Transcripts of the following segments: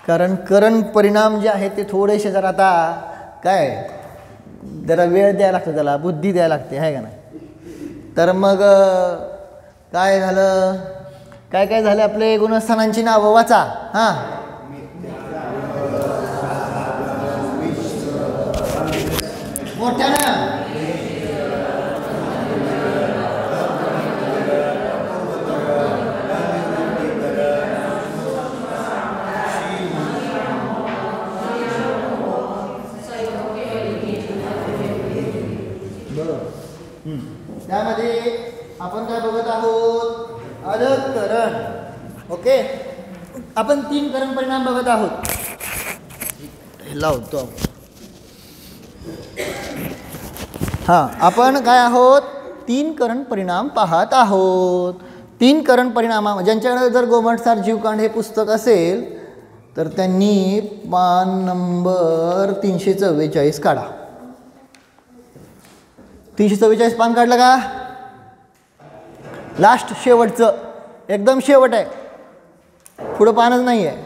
कारण करण परिणाम जे आहेत ते थोडेसे जरा आता काय जरा वेळ द्यायला लागतो, त्याला बुद्धी द्यायला लागते आहे का नाही. तर मग काय झालं, काय काय झालं, आपले गुणस्थानांची नावं वाचा. हां, मोठ्यानं त्यामध्ये आपण काय बघत आहोत, अधःकरण. ओके, आपण 3 करण परिणाम बघत आहोत. लावतो हां, आपण काय आहोत, 3 करण परिणाम पाहत आहोत. 3 करण परिणाम, ज्यांच्याकडे जर गोमटसार जीवकांड हे पुस्तक असेल तर त्यांनी पान नंबर 344 काढा. 344 पान काढलं का? लास्ट शेवटचं, एकदम शेवट आहे, पुढं पानच नाही आहे.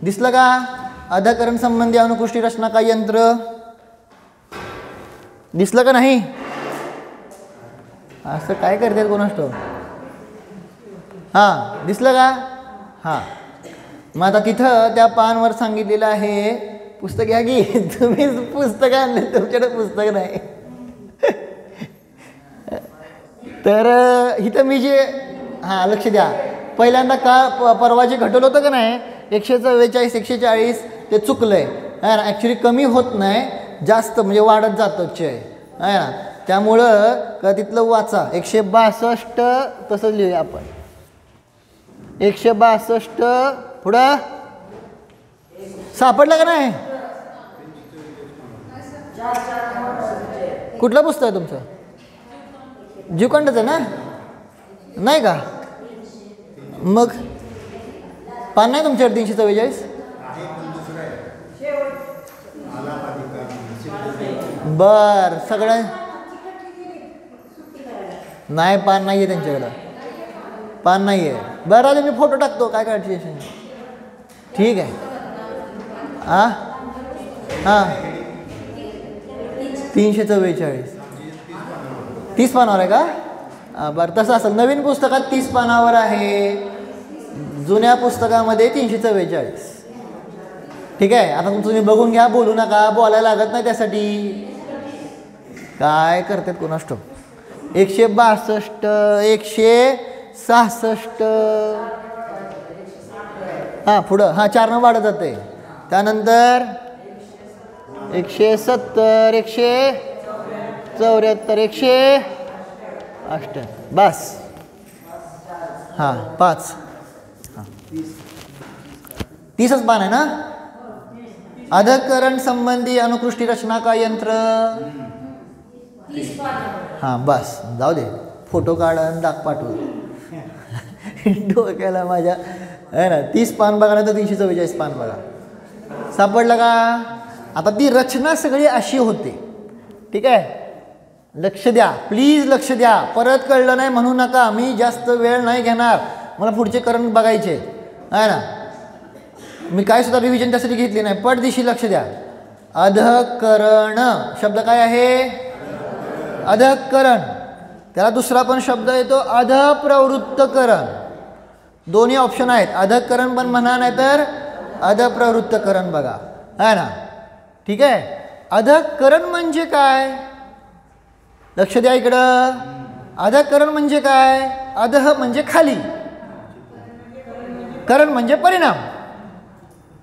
दिसलं का? अधःकरण संबंधी अनुकृष्टी रचना का यंत्र दिसलं का नाही? असं काय करतात कोणास ठाऊक. हां, दिसलं का? हां, मग आता तिथं त्या पानवर सांगितलेलं आहे, पुस्तक घ्या की. तुम्ही पुस्तक आणले, तुमच्याकडे पुस्तक नाही. तर इथं मी जे हां लक्ष द्या, पहिल्यांदा का परवा जे घटवलं होतं का नाही 144 140 ते चुकलं आहे ना. ॲक्च्युली कमी होत नाही, जास्त म्हणजे वाढत जातं चय आहे ना. त्यामुळं का तिथलं वाचा. 162 तसंच लिहूया आपण. 162 पुढं सापडलं का नाही? कुठलं पुस्तक आहे तुमचं? जीवकांडाचं ना? नाही का? मग पान नाही तुमच्याकडे 344? बर, सगळं नाही, पान नाही आहे त्यांच्याकडं, पान नाही आहे. बरं आले, मी फोटो टाकतो, काय काढते. ठीक आहे. हां हां 344 30 पानावर आहे का? बरं, तसं असेल. नवीन पुस्तकात 30 पानावर आहे, जुन्या पुस्तकामध्ये 344. ठीक आहे. आता तुम्ही बघून घ्या, बोलू नका, बोलायला लागत नाही त्यासाठी. काय करतात कोणास ठाऊक. 162 166 हां पुढं हां 4 वाढत जाते. त्यानंतर 170 174 108 बस. हां 5 हां 30च पान आहे ना. अधःकरण संबंधी अनुकृष्टी रचना का यंत्र. हां बस, जाऊ दे, फोटो काढ आणि दाख पाठव. डोक्याला माझ्या आहे ना. 30 पान बघा ना, तर 344 पान बघा. सापडलं का? आता ती रचना सगळी अशी होते. ठीक आहे, लक्ष द्या, प्लीज लक्ष द्या. परत कळलं नाही म्हणू नका, मी जास्त वेळ नाही घेणार, मला पुढचे करण बघायचे आहे ना. मी काय सुद्धा रिव्हिजन त्यासाठी घेतली नाही. पटदिशी लक्ष द्या. अधःकरण शब्द काय आहे? अधःकरण. त्याला दुसरा पण शब्द येतो अधःप्रवृत्तकरण. दोन्ही ऑप्शन आहेत. अधःकरण पण म्हणा, नाही तर अधःप्रवृत्तकरण बघा आहे ना. ठीक आहे. अधःकरण म्हणजे काय? लक्ष द्या इकडं. अधःकरण म्हणजे काय? अधः म्हणजे खाली, करण म्हणजे परिणाम.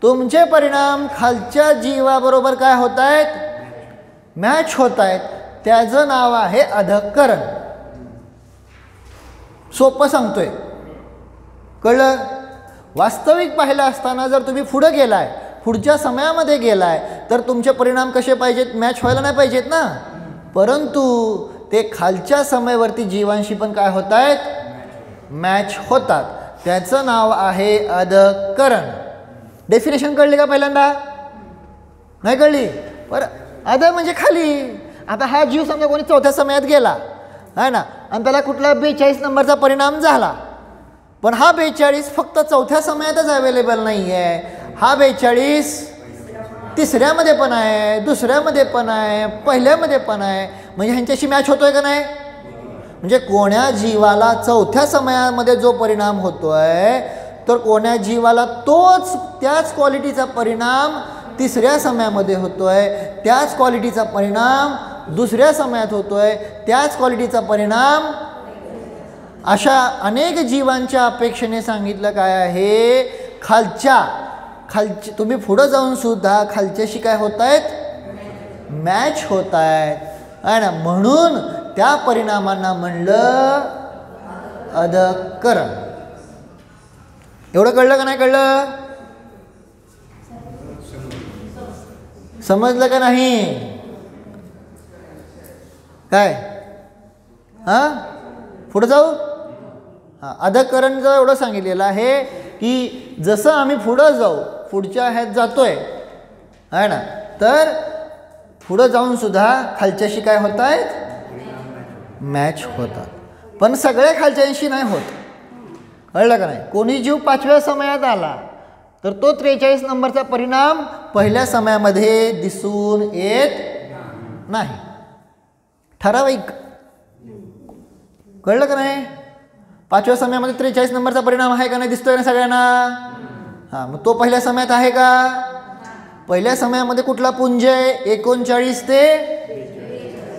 तुमचे परिणाम खालच्या जीवाबरोबर काय होत आहेत? मॅच होत आहेत. त्याचं नाव आहे अधःकरण. सोपं सांगतोय, कळलं? वास्तविक पाहिलं असताना जर तुम्ही पुढे गेलाय, पुढच्या समयामध्ये गेलाय, तर तुमचे परिणाम कसे पाहिजेत? मॅच व्हायला नाही पाहिजेत ना. परंतु ते खालच्या समयावरती जीवांशी पण काय होत आहेत? मॅच होतात. त्याचं नाव आहे अधःकरण. डेफिनेशन कळली का पहिल्यांदा? नाही कळली? बरं, अध म्हणजे खाली. आता हा जीव समजा कोणी चौथ्या समयात गेला आहे ना, आणि त्याला कुठला 42 नंबरचा परिणाम झाला, पण हा 42 फक्त चौथ्या समयातच अवेलेबल नाही आहे. हा 42 तिसऱ्यामध्ये पण आहे, दुसऱ्यामध्ये पण आहे, पहिल्यामध्ये पण आहे. म्हणजे ह्यांच्याशी मॅच होतोय का नाही? म्हणजे कोण्या जीवाला चौथ्या समयामध्ये जो परिणाम होतोय तर कोण्या जीवाला त्याच क्वालिटीचा परिणाम तिसऱ्या समयामध्ये होतोय, त्याच क्वालिटीचा परिणाम दुसऱ्या समयात होतोय, त्याच क्वालिटीचा परिणाम अशा अनेक जीवांच्या अपेक्षेने सांगितलं काय आहे, खालचे तुम्ही पुढं जाऊन सुद्धा खालच्याशी काय होत आहेत, मॅच होत आहेत आहे ना. म्हणून त्या परिणामांना म्हणलं अधःकरण. एवढं कळलं का नाही कळलं? समजलं का नाही? काय पुढं जाऊ. अधःकरणचं एवढं सांगितलेलं आहे की जसं आम्ही पुढं जाऊ, पुढच्या ह्यात जातोय आहे ना, तर पुढं जाऊन सुद्धा खालच्याशी काय होत आहेत, मॅच होतात. पण सगळ्या खालच्यांशी नाही होत. कळलं का नाही? कोणी जीव 5व्या समयात आला तर तो 43 नंबरचा परिणाम पहिल्या समयामध्ये दिसून येत नाही. ठराविक. कळलं का नाही? 5व्या समयामध्ये 43 नंबरचा परिणाम आहे का नाही, दिसतोय ना सगळ्यांना? हां, मग तो पहिल्या समयात आहे का? पहिल्या समयामध्ये कुठला पुंज आहे? 39 ते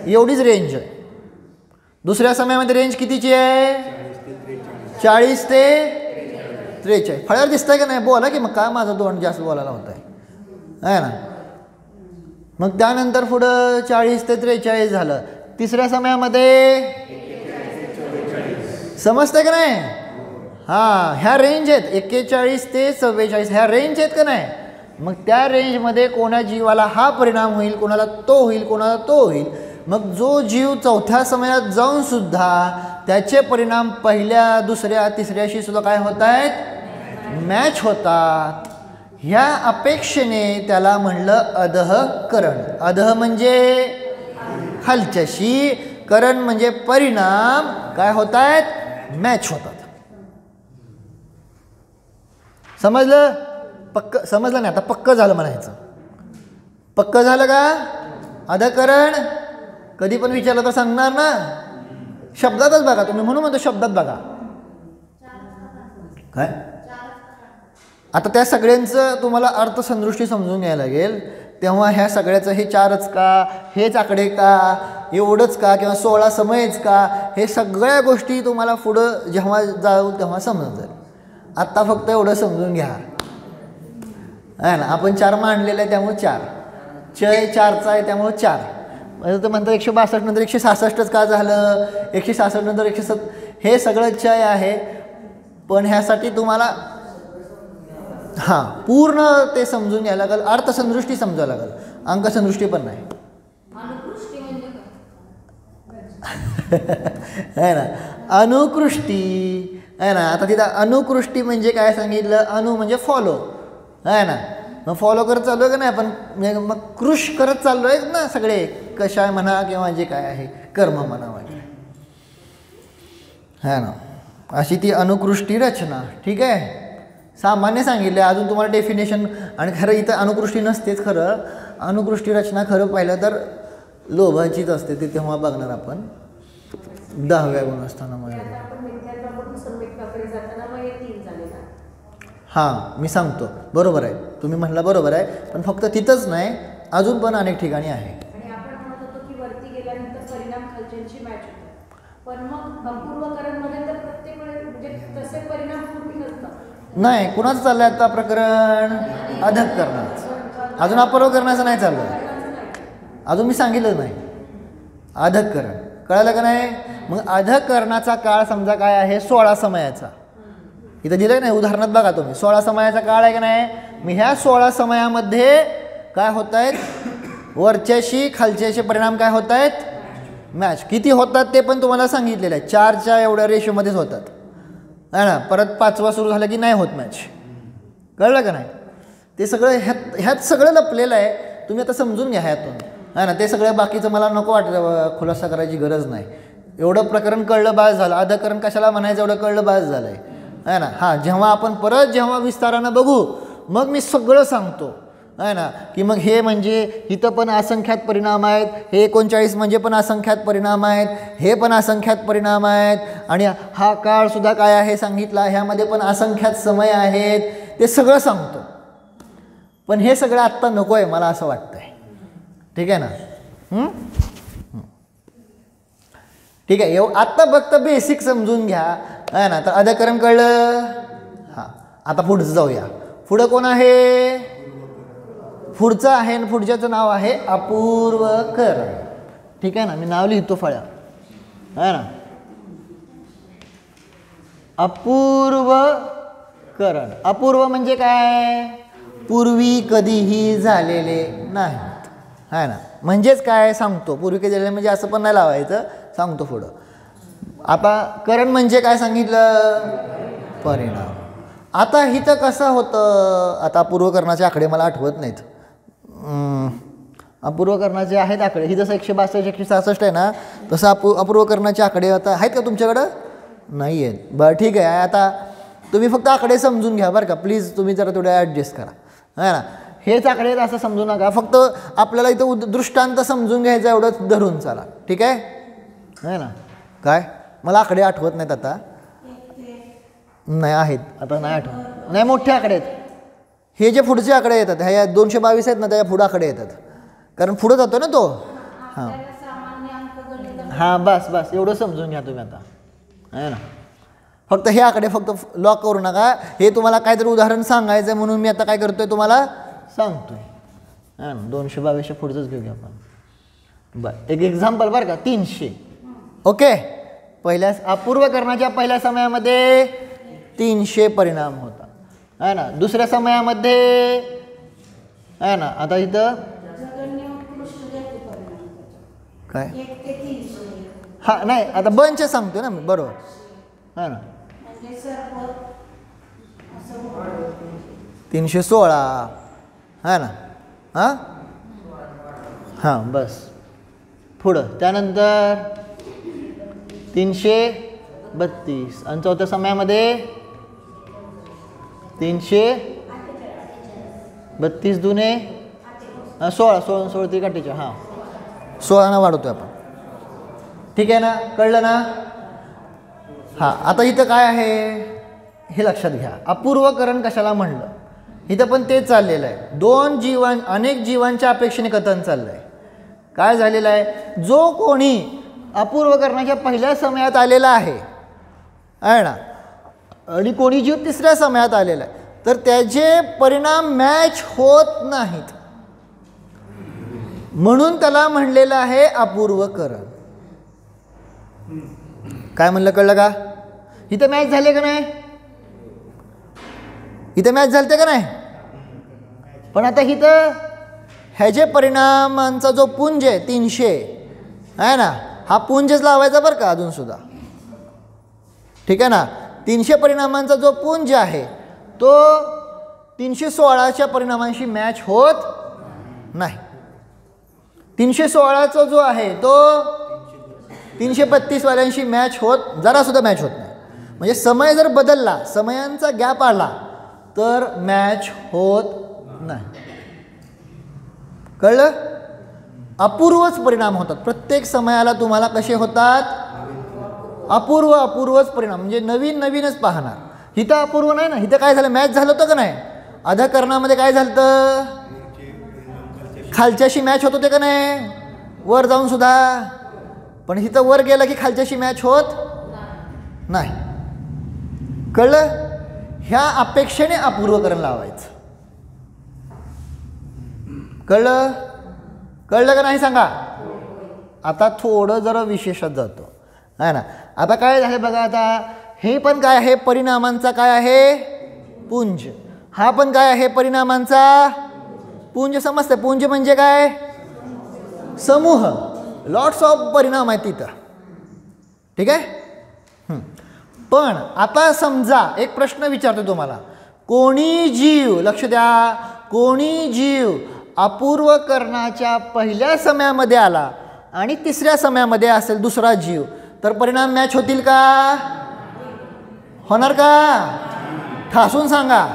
एवढीच रेंज आहे. दुसऱ्या समयामध्ये रेंज कितीची आहे? 40 ते 43. फळ्यावर दिसतंय का नाही? बोला की मग, काय माझं दोन जास्त बोलायला होत आहे ना. मग त्यानंतर पुढं 40 ते 43 झालं. तिसऱ्या समयामध्ये समजतंय का नाही? हां, ह्या रेंज आहेत 41 ते 44, ह्या रेंज आहेत का नाही? मग त्या रेंजमध्ये कोणा जीवाला हा परिणाम होईल, कोणाला तो होईल, कोणाला तो होईल. मग जो जीव चौथ्या समयात जाऊन सुद्धा त्याचे परिणाम पहिल्या, दुसऱ्या, तिसऱ्याशी सुद्धा काय होत आहेत, मॅच होतात. ह्या अपेक्षेने त्याला म्हणलं अधःकरण. अधः म्हणजे खालच्याशी, करण म्हणजे परिणाम काय होत आहेत, मॅच होतात. समजलं? पक्क समजलं नाही? आता पक्क झालं म्हणायचं. पक्क झालं का? अधःकरण कधी पण विचारलं तर सांगणार ना, शब्दातच बघा तुम्ही, म्हणून म्हणतो शब्दात बघा. काय आता त्या सगळ्यांचं तुम्हाला अर्थसंदृष्टी समजून घ्यायला लागेल. तेव्हा ह्या सगळ्याचं हे 4च का, हेच आकडे का, एवढंच का, किंवा 16 समयच का, हे सगळ्या गोष्टी तुम्हाला पुढं जेव्हा जाऊ तेव्हा समजून जाईल. आत्ता फक्त एवढं समजून घ्या आहे ना. आपण 4 मांडलेलं आहे त्यामुळे 4, चय 4चा आहे त्यामुळे 4. म्हणजे तर म्हणतात 162 नंतर 166च का झालं, 166 नंतर 107, हे सगळं चय आहे. पण ह्यासाठी तुम्हाला पूर्ण ते समजून घ्यायला लागेल, अर्थसंदृष्टी समजायला लागेल, अंकसंदृष्टी पण नाही आहे ना. अनुकृष्टी आहे ना. आता तिथं अनुकृष्टी म्हणजे काय सांगितलं, अनु म्हणजे फॉलो आहे ना. मग फॉलो करत चालू आहे का नाही आपण, मग कृष करत चाललो आहे ना सगळे, कशा म्हणा किंवा जे काय आहे कर्म म्हणा वगैरे है ना. अशी ती अनुकृष्टी रचना. ठीक आहे, सामान्य सांगितले. अजून तुम्हाला डेफिनेशन, आणि खरं इथं अनुकृष्टी नसतेच. खरं अनुकृष्टी रचना खरं पाहिलं तर लोभाचीच असते, ते तेव्हा बघणार आपण 10व्या गुणस्थानामध्ये. हां, मी सांगतो, बरोबर आहे तुम्ही म्हणला, बरोबर आहे. पण फक्त तिथंच नाही, अजून पण अनेक ठिकाणी आहे. नाही, कुणाचं चाललंय आता प्रकरण, अधःकरणाचं. अजून अपरोकरणाचं नाही चाललं, अजून मी सांगितलं नाही. अधःकरण कळालं का नाही? मग अधःकरणाचा काळ समजा काय आहे, 16 समयाचा. इथं दिलं नाही उदाहरणात बघा तुम्ही, 16 समयाचा काळ आहे का नाही. मग ह्या 16 समयामध्ये काय होत आहेत, वरच्याशी खालच्याशी परिणाम काय होत आहेत, मॅच. किती होतात ते पण तुम्हाला सांगितलेलं आहे, 4च्या एवढ्या रेशोमध्येच होतात आहे ना. परत 5वा सुरू झाला की नाही होत मॅच. कळलं का नाही? ते सगळं ह्यात सगळं लपलेलं आहे. तुम्ही आता समजून घ्या ह्यातून आहे ना. ते सगळं बाकीचं मला नको वाटतं, खुलासा करायची गरज नाही. एवढं प्रकरण कळलं बास झालं. अधःकरण कशाला म्हणायचं एवढं कळलं बास झालं आहे ना. जेव्हा आपण परत जेव्हा विस्तारानं बघू मग मी सगळं सांगतो आहे ना, की मग हे म्हणजे इथं पण असंख्यात परिणाम आहेत, हे 39 म्हणजे पण असंख्यात परिणाम आहेत, हे पण असंख्यात परिणाम आहेत, आणि हा काळसुद्धा काय आहे सांगितला, ह्यामध्ये पण असंख्यात समय आहेत, ते सगळं सांगतो. पण हे सगळं आत्ता नको आहे मला असं वाटतंय. ठीक आहे ना? ठीक आहे, आत्ता फक्त बेसिक समजून घ्या आहे ना. तर अधकरण कळलं. हां, आता पुढचं जाऊया. पुढं कोण आहे? पुढचं आहे आणि पुढच्याचं नाव आहे अपूर्वकरण. ठीक आहे ना, मी नाव लिहितो फळ्या आहे ना. अपूर्वकरण. अपूर्व म्हणजे काय? पूर्वी कधीही झालेले नाहीत आहे ना. म्हणजेच काय सांगतो, पूर्वी कधी झालेले म्हणजे असं पण नाही लावायचं, सांगतो पुढं. आता करण म्हणजे काय सांगितलं? परिणाम. आता इथं कसं होतं, आता अपूर्वकरणाचे आकडे मला आठवत नाहीत. अपूर्वकरणाचे आहेत आकडे, ही जसं 162 166 आहे ना, तसं अपूर्वकरणाचे आकडे आता आहेत का तुमच्याकडं? नाही आहेत. बरं ठीक आहे, आता तुम्ही फक्त आकडे समजून घ्या बरं का प्लीज. तुम्ही जरा थोडं ॲडजस्ट करा आहे ना. हेच आकडे आहेत असं समजू नका, फक्त आपल्याला इथं दृष्टांत समजून घ्यायचं एवढंच धरून चला. ठीक आहे ना. काय मला आकडे आठवत नाहीत आता. नाही आहेत आता, नाही आठवत. नाही, मोठे आकडे आहेत हे. जे पुढचे आकडे येतात ह्या 222 आहेत ना, त्या पुढं आकडे येतात, कारण पुढं जातो ना तो. हां हां, बस बस एवढं समजून घ्या तुम्ही आता आहे ना. फक्त हे आकडे फक्त लॉक करू नका. हे तुम्हाला काहीतरी उदाहरण सांगायचं आहे म्हणून मी आता काय करतोय तुम्हाला सांगतोय हां. 222 पुढचंच घेऊया आपण. बरं, एक एक्झाम्पल बरं का. 300. ओके, पहिल्या अपूर्वकरणाच्या पहिल्या समयामध्ये 300 परिणाम होता आहे ना. दुसऱ्या समयामध्ये आहे ना, आता इथं काय हा नाही, आता बंच सांगतोय ना मी, बरोबर आहे ना. 316 आहे ना. हां हां, बस पुढं. त्यानंतर 332 आणि चौथ्या समयामध्ये 332 दुने 16 16 16 ती काठीच्या. हां, 16 वाढवतोय आपण. ठीक आहे ना, कळलं ना. हां, आता इथं काय आहे हे लक्षात घ्या. अपूर्वकरण कशाला म्हणलं, इथं पण तेच चाललेलं आहे. अनेक जीवांच्या अपेक्षेने कथन चाललं आहे. काय झालेलं आहे, जो कोणी अपूर्वकरणाच्या पहिल्या समयात आलेला आहे ना, आणि कोणी जीव तिसऱ्या समयात आलेला आहे, तर त्याचे परिणाम मॅच होत नाहीत, म्हणून त्याला म्हणलेलं आहे अपूर्वकरण. काय म्हणलं, कळलं का? इथं मॅच झाले का नाही? इथं मॅच झालते का नाही? पण आता इथं ह्याचे परिणामांचा जो पुंज आहे 300 आहे ना, हा पुंजच लावायचा बरं का अजून सुद्धा. ठीक आहे ना. 300 परिणामांचा जो पुंज आहे तो 316च्या परिणामांशी मॅच होत नाही. 316चा जो आहे तो 332 वाल्यांशी मॅच होत, जरासुद्धा मॅच होत नाही. म्हणजे समय जर बदलला, समयांचा गॅप आला तर मॅच होत नाही. कळलं? अपूर्वच परिणाम होतात प्रत्येक समयाला. तुम्हाला कसे होतात? अपूर्वच परिणाम, म्हणजे नवीनच पाहणार. हिथं अपूर्व नाही ना, हिथं काय झालं, मॅच झालं होतं का नाही? अधकरणामध्ये काय झालं तर खालच्याशी मॅच होत होते का नाही, वर जाऊन सुद्धा. पण हिथं वर गेलं की खालच्याशी मॅच होत नाही. कळलं? ह्या अपेक्षेने अपूर्वकरण लावायचं. कळलं का नाही सांगा. आता थोडं जरा विशेषात जातो आहे ना. आता काय झालं बघा, आता हे पण काय आहे, परिणामांचा काय आहे पुंज. हा पण काय आहे, परिणामांचा पुंज. समजतं? पुंज म्हणजे काय? समूह. लॉट्स ऑफ परिणाम आहेत तिथं. ठीक आहे. पण आता समजा एक प्रश्न विचारतो तुम्हाला. कोणी जीव, लक्ष द्या, कोणी जीव अपूर्वकरणाच्या पहिल्या समयामध्ये आला आणि तिसऱ्या समयामध्ये असेल दुसरा जीव, तर परिणाम मॅच होतील का? होणार का? ठासून सांगा.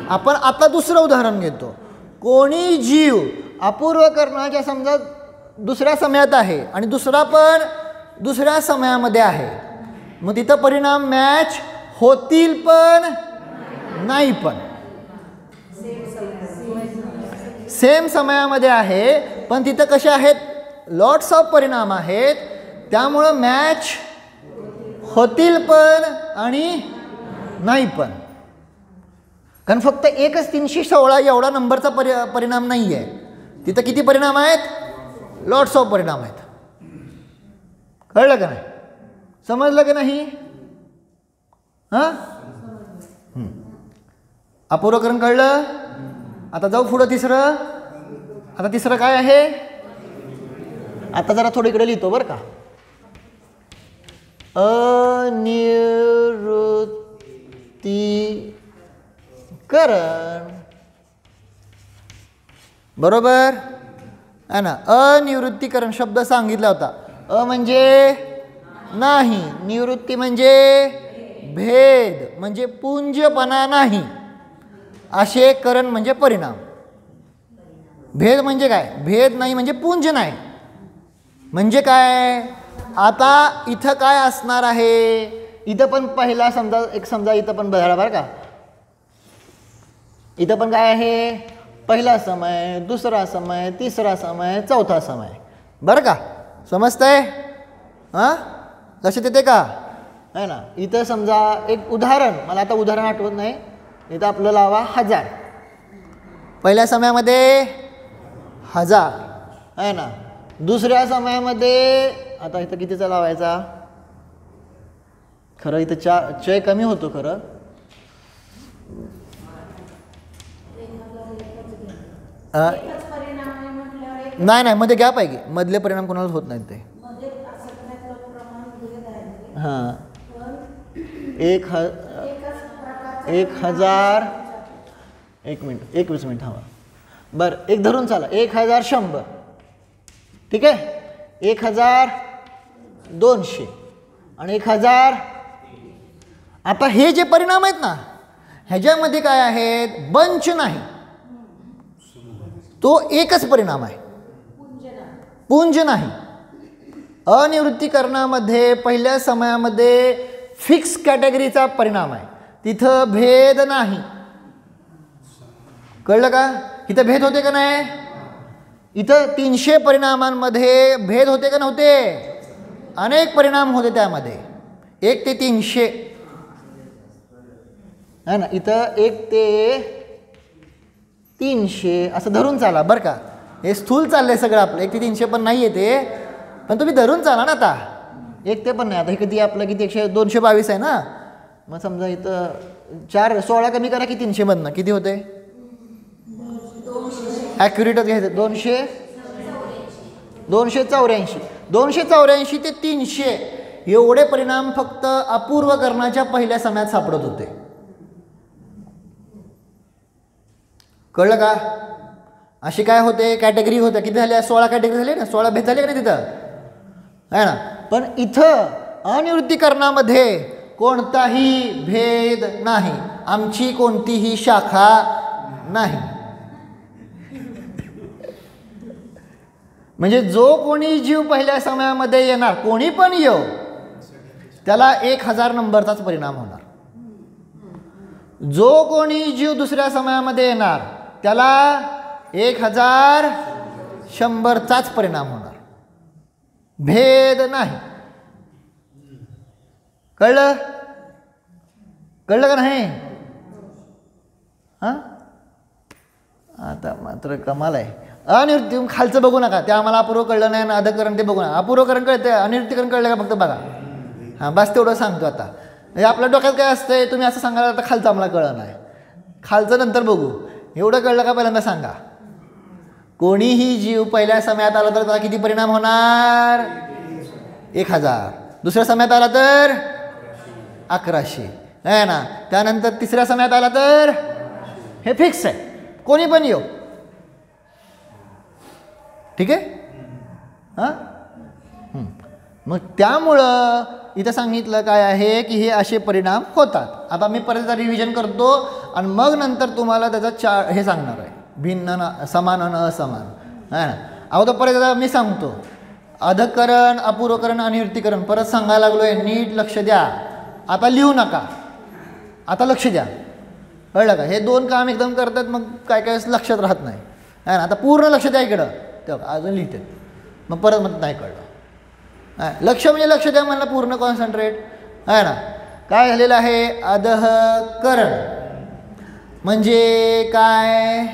आपण आता दुसरं उदाहरण घेतो. कोणी जीव अपूर्व कर्णाच्या समजा दुसऱ्या समयात आहे आणि दुसरा पण दुसऱ्या समयामध्ये आहे, मग तिथं परिणाम मॅच होतील पण नाही पण. सेम समयामध्ये आहे पण तिथं कसे आहेत, लॉट्स ऑफ परिणाम आहेत, त्यामुळं मॅच होतील पण आणि नाही पण. कारण फक्त एकच 316 एवढा नंबरचा परिणाम नाही आहे, तिथं किती परिणाम आहेत, लॉट्स ऑफ परिणाम आहेत. कळलं का नाही, समजलं का नाही? हां, अपूर्वकरण कळलं. आता जाऊ पुढं तिसरं. आता तिसरं काय आहे, आता जरा थोडं इकडे लिहितो बरं का. अनिवृत्तीकरण, बरोबर आहे ना. अनिवृत्तीकरण शब्द सांगितला होता. अ म्हणजे नाही, निवृत्ती म्हणजे भेद, म्हणजे पुंजपणा नाही, असे करण म्हणजे परिणाम. भेद म्हणजे काय, भेद नाही म्हणजे पुंज नाही. म्हणजे काय, आता इथं काय असणार आहे, इथं पण पहिला समजा इथं पण बघा बरं का, इथं पण काय आहे, पहिला समय, दुसरा समय, तिसरा समय, चौथा समय. बरं का, समजतंय? हां, लक्षात येते का, आहे ना. इथं समजा एक उदाहरण, मला आता उदाहरण आठवत नाही, इथं आपलं लावा 1000. पहिल्या समयामध्ये 1000 आहे ना. दुसऱ्या समयामध्ये आता इथं कितीचा लावायचा, खरं इथं चय कमी होतो खरं. नाही नाही, मध्ये गॅप आहे की, मधले परिणाम कोणालाच होत नाहीत ते. हां, 1000, 1 मिनिट, 21 मिनिट हवा. बरं, एक धरून चाला, 1100, ठीक आहे, 1200 आणि 1000. आता हे जे परिणाम आहेत ना, ह्याच्यामध्ये काय आहेत, बंच नाही, तो एकच परिणाम आहे, पुंज नाही. अनिवृत्तीकरणामध्ये पहिल्या समयामध्ये फिक्स कॅटेगरीचा परिणाम आहे, तिथं भेद नाही. कळलं का, इथं भेद होते का नाही, इथं 300 परिणामांमध्ये भेद होते का नव्हते, अनेक परिणाम होते त्यामध्ये, 1 ते 300 है ना. इथं 1 ते 300 असं धरून चाला बरं का. हे स्थूल चाललंय सगळं आपलं, 1 ते 300 पण नाही येते, पण तुम्ही धरून चाला ना. आता 1 ते पण नाही, आता हे किती आपलं किती 222 आहे ना. मग समजा इथं 16 कमी करा की 300 मधनं किती होते, ॲक्युरेटच घ्यायचं, 284. 284 ते 300 एवढे परिणाम फक्त अपूर्वकरणाच्या पहिल्या समयात सापडत होते. कळलं का, अशी काय होते, कॅटेगरी होत्या, किती झाल्या, 16 कॅटेगरी झाले ना, 16 भेद झाले का नाही तिथं, आहे ना. पण इथं अनिवृत्तीकरणामध्ये कोणताही भेद नाही, आमची कोणतीही शाखा नाही. म्हणजे जो कोणी जीव पहिल्या समयामध्ये येणार, कोणी पण येऊ, त्याला 1000 नंबरचाच परिणाम होणार. जो कोणी जीव दुसऱ्या समयामध्ये येणार, त्याला 1100चाच परिणाम होणार, भेद नाही. कळलं, कळलं का नाही. हां, आता मात्र कमाल आहे. अनिवृत्ती खालचं बघू नका, ते आम्हाला अपूर्व कळलं नाही ना, अधकरण ते बघू नका. अपूर्वकरण कळतं, अनिवृत्तीकरण कळलं का फक्त बघा. हां, बस तेवढं सांगतो. आता म्हणजे आपल्या डोक्यात काय असतंय, तुम्ही असं सांगायला आता खालचं आम्हाला कळलं नाही, खालचं नंतर बघू. एवढं कळलं का पहिल्यांदा सांगा. कोणीही जीव पहिल्या समयात आला तर त्याला किती परिणाम होणार, 1000. दुसऱ्या समयात आला तर 1100 आहे ना. त्यानंतर तिसऱ्या समयात आला तर हे फिक्स आहे, कोणी पण येऊ, ठीक आहे. हां, मग त्यामुळं इथं सांगितलं काय आहे की हे असे परिणाम होतात. आता मी परत रिव्हिजन करतो आणि मग नंतर तुम्हाला त्याचा हे सांगणार आहे, भिन्न समान आणि असमान आहे ना. अगोदर परत मी सांगतो, अधकरण, अपूर्वकरण आणि वृत्तीकरण परत सांगायला लागलोय, नीट लक्ष द्या. आता लिहू नका, आता लक्ष द्या, कळलं का. हे दोन काम एकदम करतात मग काय काय लक्षात राहत नाही आहे ना. आता पूर्ण लक्ष द्या इकडं, तेव्हा अजून लिहिते मग परत मग नाही कळलं. लक्ष म्हणजे लक्ष द्या म्हणलं, पूर्ण कॉन्सन्ट्रेट आहे ना. काय झालेलं आहे, अधःकरण म्हणजे काय,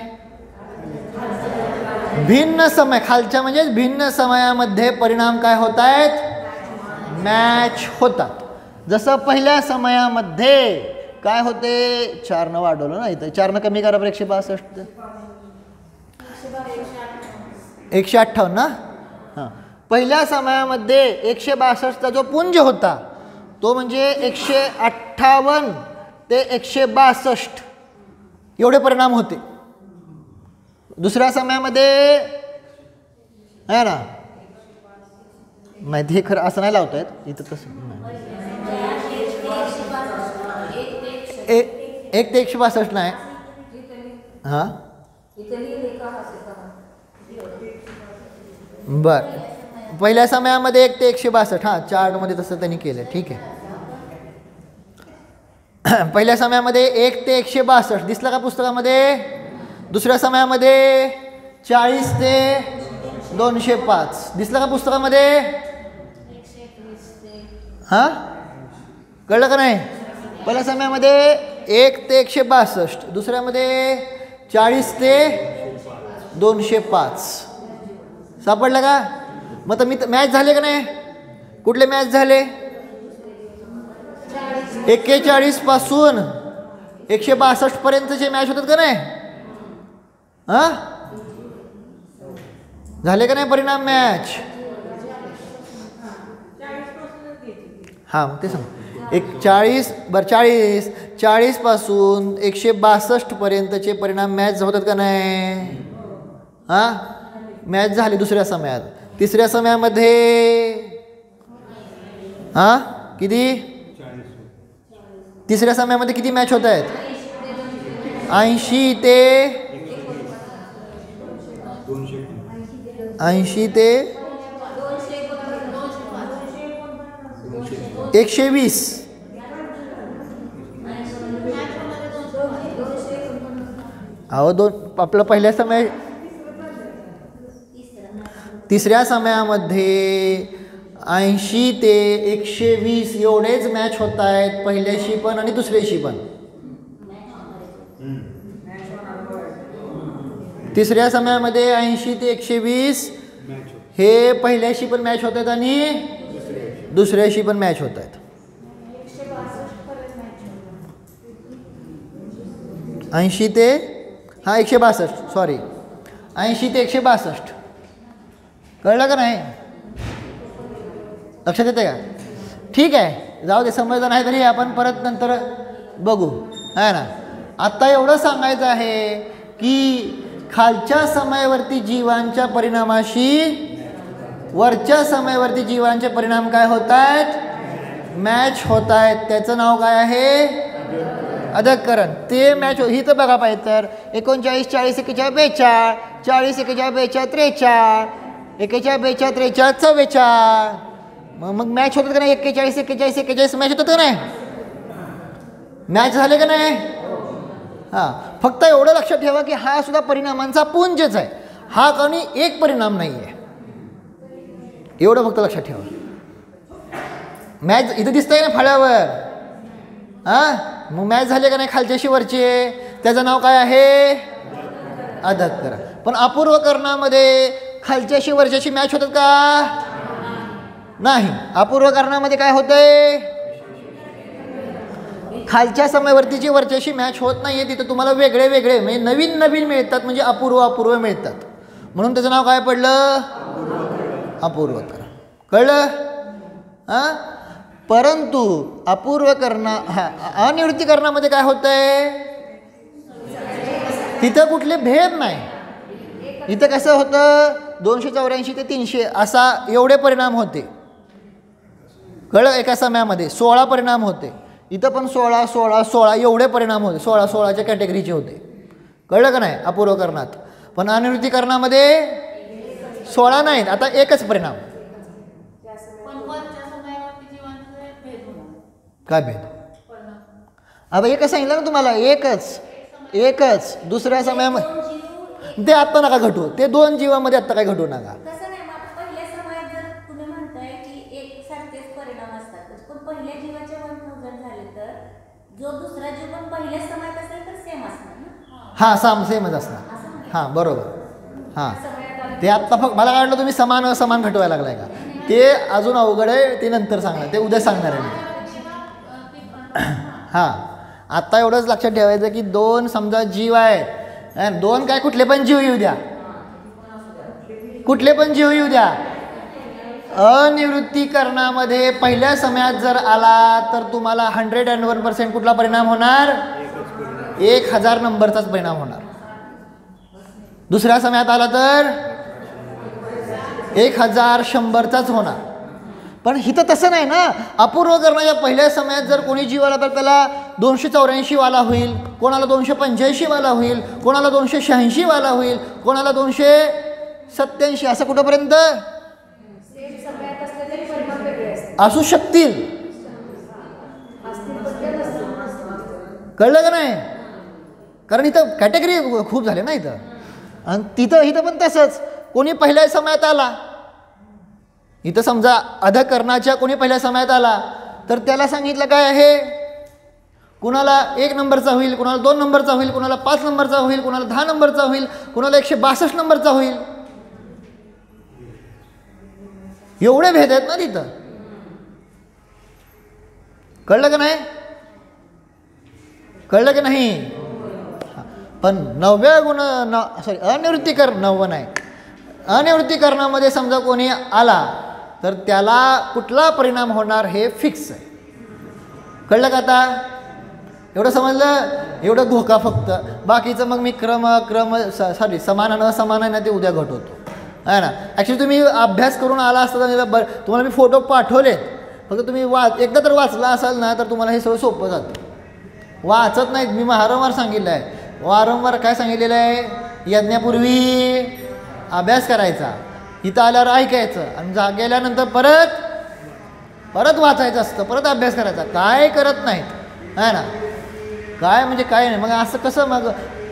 भिन्न समय, खालच्या म्हणजे भिन्न समयामध्ये परिणाम काय होत आहेत, मॅच होतात. जसं पहिल्या समयामध्ये काय होते, 4 वाढवलं ना इथं, 4 कमी करा, 162 158 ना. हां, पहिल्या समयामध्ये 162चा जो पुंज होता तो म्हणजे 158 ते 162 एवढे परिणाम होते. दुसऱ्या समयामध्ये आहे ना, माहिती हे खरं असं नाही लावता येत इथं, तसं 1 ते 162 नाही. हां बर, पहिल्या समयामध्ये 1 ते 162, हां चार्टमध्ये तसं त्यांनी केलं, ठीक आहे. पहिल्या समयामध्ये 1 ते 162 दिसलं का पुस्तकामध्ये. दुसऱ्या समयामध्ये 40 ते 205 दिसलं का पुस्तकामध्ये. हां कळलं का नाही. पहिल्या समयामध्ये 1 ते 162, दुसऱ्यामध्ये 40 ते 205 सापडलं का. मग तर मी मॅच झाले का नाही, कुठले मॅच झाले, 41 पासून 162 पर्यंतचे मॅच होतात का नाही. हां झाले का नाही परिणाम मॅच. हां ते सांग, 40 पासून 162 पर्यंतचे परिणाम मॅच होतात का नाही. हां मॅच झाले दुसऱ्या समयात. तिसऱ्या समयामध्ये हां किती, तिसऱ्या समयामध्ये किती मॅच होत आहेत, 80 ते 120. अहो दोन आपलं पहिल्या समय, तिसऱ्या समयामध्ये 80 ते 120 एवढेच मॅच होत आहेत, पहिल्याशी पण आणि दुसऱ्याशी पण. तिसऱ्या समयामध्ये 80 ते 120 हे पहिल्याशी पण मॅच होत आहेत आणि दुसऱ्याशी पण मॅच होत आहेत. 80 ते 162 सॉरी 80 ते 162 कळलं का नाही, लक्षात येते का. ठीक आहे जाऊ दे, समजलं नाही तरी आपण परत नंतर बघू आहे ना. आत्ता एवढं सांगायचं आहे की खालच्या समयावरती जीवांच्या परिणामाशी वरच्या समयावरती जीवांचे परिणाम काय होत आहेत, मॅच होत आहेत. त्याचं नाव काय आहे, अधःकरण. ते मॅच ही तर बघा पाहिजे तर 39 40 41 42 40 41 42 43 41 42 43 44 मग मॅच होतात का नाही, 41 41 41 मॅच होतात का नाही, मॅच झाले का नाही. हां फक्त एवढं लक्षात ठेवा की हा सुद्धा परिणामांचा पुंजच आहे, हा कोणी एक परिणाम नाही आहे, एवढं फक्त लक्षात ठेवा. मॅच इथं दिसतंय ना फळ्यावर. हां मग मॅच झाले का नाही खालच्याशी वरचे, त्याचं नाव काय आहे, अधःकरण. पण अपूर्वकरणामध्ये खालच्याशी वरच्याशी मॅच होतात का नाही. अपूर्वकरणामध्ये काय होतंय, खालच्या समयावरतीची वरच्याशी मॅच होत नाहीये, तिथं तुम्हाला वेगळे वेगळे म्हणजे नवीन नवीन मिळतात, म्हणजे अपूर्व मिळतात, म्हणून त्याचं नाव काय पडलं, अपूर्वकरण. कळलं. हां परंतु अनिवृत्तीकरणामध्ये काय होतंय, तिथं कुठले भेद नाही. इथं कसं होतं 284 ते 300 असा एवढे परिणाम होते. कळलं? एका समयामध्ये 16 परिणाम होते. इथं पण 16 16 16 एवढे परिणाम होते. 16 16च्या कॅटेगरीचे होते. कळलं का नाही? अपूर्वकरणात. पण अनिवृत्तीकरणामध्ये 16 नाहीत. आता एकच परिणाम. काय भेद? आता एकच सांगितलं ना तुम्हाला. एकच दुसऱ्या समयामध्ये ते आत्ता नका घटू. ते 2 जीवामध्ये आत्ता काय घटू नका. हां सेमच असणार. हां बरोबर. हां ते आत्ता फक्त मला काय वाटलं तुम्ही समान असमान घटवायला लागलाय का. ते अजून अवघड आहे. ते नंतर सांगणार. ते उद्या सांगणार आहे मी. हां आत्ता एवढंच लक्षात ठेवायचं की 2 समजा जीव आहेत. 2 काय कुठले पण जीव येऊ द्या. कुठले पण जीव येऊ द्या. अनिवृत्तीकरणामध्ये पहिल्या समयात जर आला तर तुम्हाला 101% कुठला परिणाम होणार? 1000 नंबरचाच परिणाम होणार. दुसऱ्या समयात आला तर 1100चाच होणार. पण हिथं तसं नाही ना. अपूर्वकरणाच्या पहिल्या समयात जर कोणी जीव आला तर त्याला 284 वाला होईल, कोणाला 285 वाला होईल, कोणाला 286 वाला होईल, कोणाला 287 असं कुठंपर्यंत असू शकतील. कळलं का नाही? कारण इथं कॅटेगरी खूप झाले ना इथं. आणि इथं पण तसंच. कोणी पहिल्या समयात आला, इथं समजा अधकरणाच्या कोणी पहिल्या समयात आला तर त्याला सांगितलं काय आहे, कुणाला 1 नंबरचा होईल, कुणाला 2 नंबरचा होईल, कुणाला 5 नंबरचा होईल, कुणाला 10 नंबरचा होईल, कुणाला 162 नंबरचा होईल. एवढे भेद आहेत ना तिथं. कळलं का नाही? कळलं की नाही? पण 9व्या अनिवृत्तीकरण 9 नाही. अनिवृत्तीकरणामध्ये समजा कोणी आला तर त्याला कुठला परिणाम होणार हे फिक्स आहे. कळलं का आता? एवढं समजलं? एवढं धोका फक्त. बाकीचं मग मी समान आणि असमान आहे ना ते उद्या घटवतो आहे ना. ॲक्च्युली तुम्ही अभ्यास करून आला असता तर तुम्हाला मी फोटो पाठवलेत. फक्त तुम्ही एकदा तर वाचला असाल ना तर तुम्हाला हे सगळं सोपं जातं. वाचत नाहीत. मी वारंवार सांगितलं आहे. वारंवार काय सांगितलेलं आहे? यज्ञापूर्वी अभ्यास करायचा, इथं आल्यावर ऐकायचं आणि गेल्यानंतर परत वाचायचं असतं, परत अभ्यास करायचा. काय करत नाहीत आहे ना. काय म्हणजे काय नाही. मग असं कसं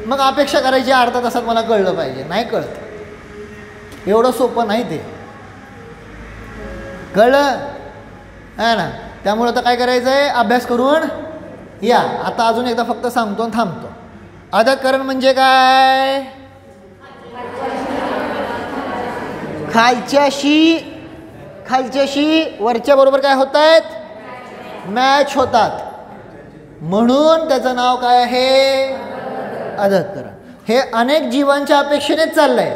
मग अपेक्षा करायची अर्धा तासात मला कळलं पाहिजे. नाही कळत. एवढं सोपं नाही ते. कळलं आहे ना. त्यामुळं आता काय करायचं आहे? अभ्यास करून या. आता अजून एकदा फक्त सांगतो आणि थांबतो. अधकरण म्हणजे काय? खालच्याशी वरच्या बरोबर काय होत आहेत? मॅच होतात. म्हणून त्याचं नाव काय आहे? अधकरण. हे अनेक जीवांच्या अपेक्षेनेच चाललंय.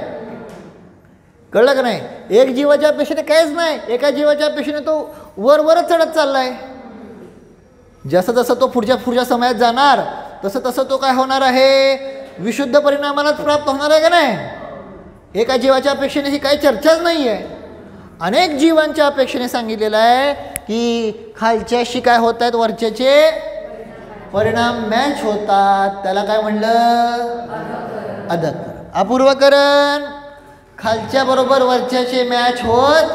कळलं का नाही? एक जीवाच्या अपेक्षेने काहीच नाही. एका जीवाच्या अपेक्षेने तो वरच चढत चाललाय. जसं जसं तो पुढच्या समयात जाणार तसं तो काय होणार आहे? विशुद्ध परिणामालाच प्राप्त होणार आहे का नाही? एका जीवाच्या अपेक्षेने ही काही चर्चाच नाही आहे. अनेक जीवांच्या अपेक्षेने सांगितलेलं आहे की खालच्याशी काय होत आहेत? वरच्याचे परिणाम मॅच होतात. त्याला काय म्हणलं? अधकरण. अपूर्वकरण खालच्या बरोबर वरच्याचे मॅच होत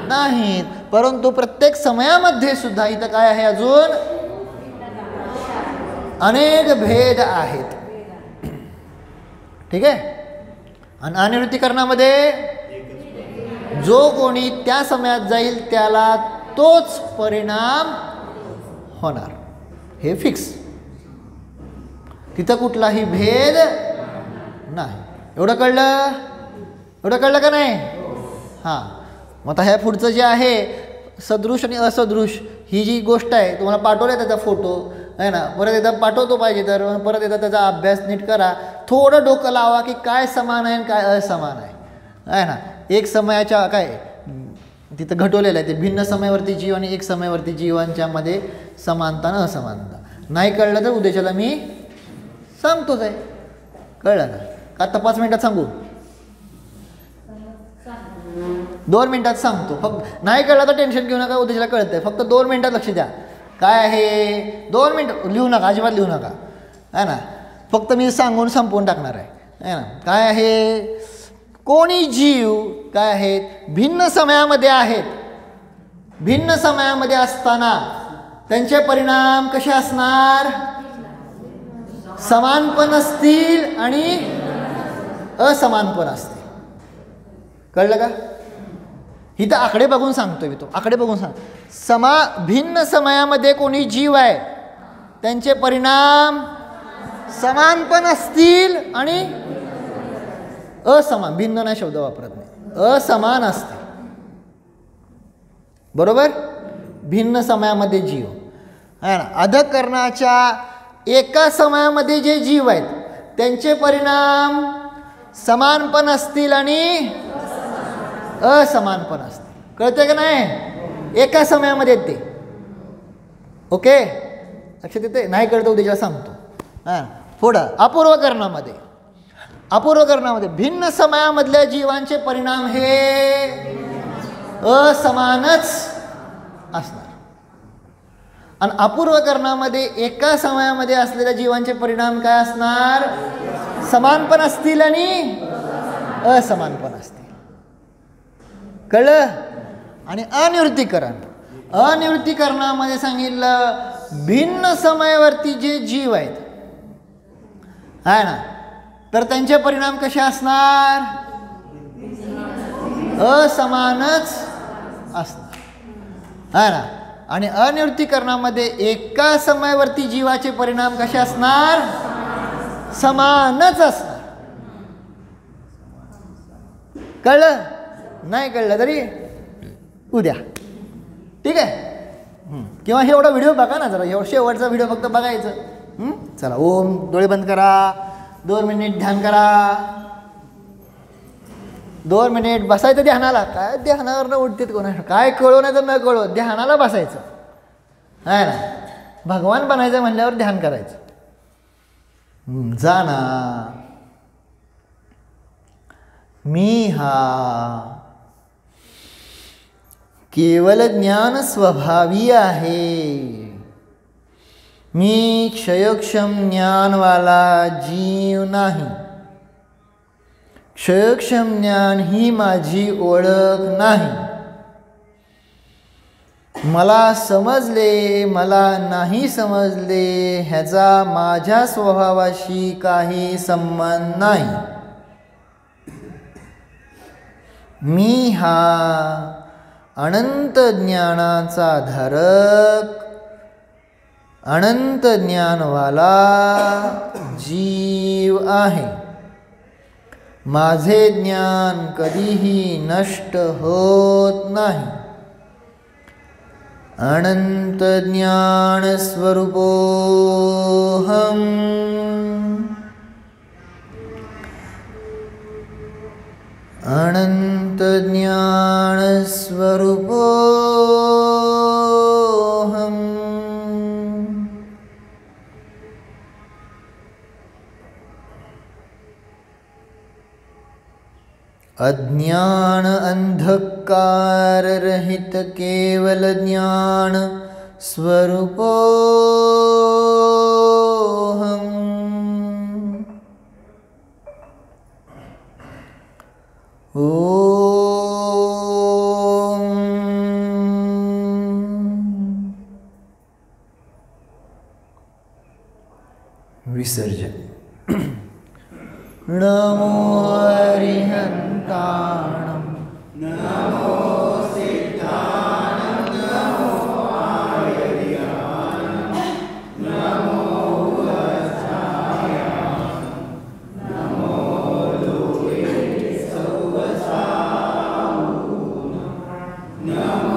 नाहीत. परंतु प्रत्येक समयामध्ये सुद्धा इथं काय आहे? अजून अनेक भेद आहेत. ठीक आहे. आणि अनिवृत्तीकरणामध्ये जो कोणी त्या समयात जाईल त्याला तोच परिणाम होणार. हे फिक्स. तिथं कुठलाही भेद नाही. एवढं कळलं का नाही? हां. मग आता ह्या पुढचं जे आहे सदृश आणि असदृश ही जी गोष्ट आहे तुम्हाला पाठवलं त्याचा फोटो आहे ना. परत एकदा पाठवतो पाहिजे तर परत एकदा त्याचा अभ्यास नीट करा. थोडं डोकं लावा की काय समान आहे आणि काय असमान आहे ना. एक समयाच्या काय तिथं घटवलेलं आहे ते भिन्न समयावरती जीव आणि एक समयावरती जीवांच्या मध्ये समानता न असमानता. नाही कळलं तर उद्याच्याला मी सांगतोच आहे. कळलं ना? आता 5 मिनिटात सांगू. 2 मिनिटात सांगतो. फक्त नाही कळलं तर टेन्शन घेऊ नका, उद्याला कळतंय. फक्त 2 मिनिटात लक्ष द्या. काय आहे 2 मिनिट, लिहू नका, अजिबात लिहू नका आहे ना. फक्त मी सांगून संपवून टाकणार आहे ना. काय आहे, कोणी जीव काय आहेत भिन्न समयामध्ये आहेत. भिन्न समयामध्ये असताना त्यांचे परिणाम कसे असणार, समान पण असतील आणि असमान पण असतील. कळलं का? इथं आकडे बघून सांगतोय मी, तो आकडे बघून सांग. भिन्न समयामध्ये कोणी जीव आहे त्यांचे परिणाम समान पण असतील आणि असमान, भिन्न नाही शब्द वापरत नाही, असमान असतील. बरोबर. भिन्न समयामध्ये जीव आहे ना. अधःकरणाच्या एका समयामध्ये जे जीव आहेत त्यांचे परिणाम समान पण असतील आणि असमान पण असतील. कळते का नाही? एका समयामध्ये येते. ओके, लक्षात येते? नाही कळतं उद्याला सांगतो. हां, पुढं अपूर्वकरणामध्ये, अपूर्वकरणामध्ये भिन्न समयामधल्या जीवांचे परिणाम हे असमानच असणार. आणि अपूर्वकरणामध्ये एका समयामध्ये असलेल्या जीवांचे परिणाम काय असणार, समान पण असतील आणि असमान पण असतील. कळलं? आणि अनिवृत्तीकरण, अनिवृत्तीकरणामध्ये सांगितलं भिन्न समयावरती जे जीव आहेत आहे ना, तर त्यांचे परिणाम कसे असणार, असमानच असणार आहे ना. आणि अनिवृत्तीकरणामध्ये एका समयावरती जीवाचे परिणाम कसे असणार, समानच असणार. कळलं? नाही कळलं तरी उद्या, ठीक आहे? किंवा हे एवढा व्हिडिओ बघा ना जरा, शेवटचा व्हिडिओ फक्त बघायचं. चला, ओम, डोळे बंद करा, 2 मिनिट ध्यान करा. 2 मिनिट बसायचं ध्यानाला. काय ध्यानावर न उठतेत कोणा, काय कळो नाही तर न कळो, ध्यानाला बसायचं आहे ना. भगवान बनायचं म्हणल्यावर ध्यान करायचं. जा ना. मी हा केवल ज्ञान स्वभावी आहे. मी क्षयक्षम ज्ञानवाला जीव नाही. क्षयक्षम ज्ञान ही माझी ओळख नाही. मला समजले, मला नाही समजले ह्याचा माझ्या स्वभावाशी काही संबंध नाही. मी हा अनंत ज्ञानाचा धारक, अनंत ज्ञानवाला जीव आहे. माझे ज्ञान कधीही नष्ट होत नाही. अनंत ज्ञान स्वरूपोऽहम्. अनंत ज्ञान स्वरूपोऽहम्. अज्ञान अंधकार रहित केवल ज्ञान स्वरूपोऽहम्. ओम विसर्जन. नमो हरिहंताणं, नमो सिद्धानं, नमो आयर्यानं, नमो वज्रायानं, नमो लोके सौवसावूनं, नमो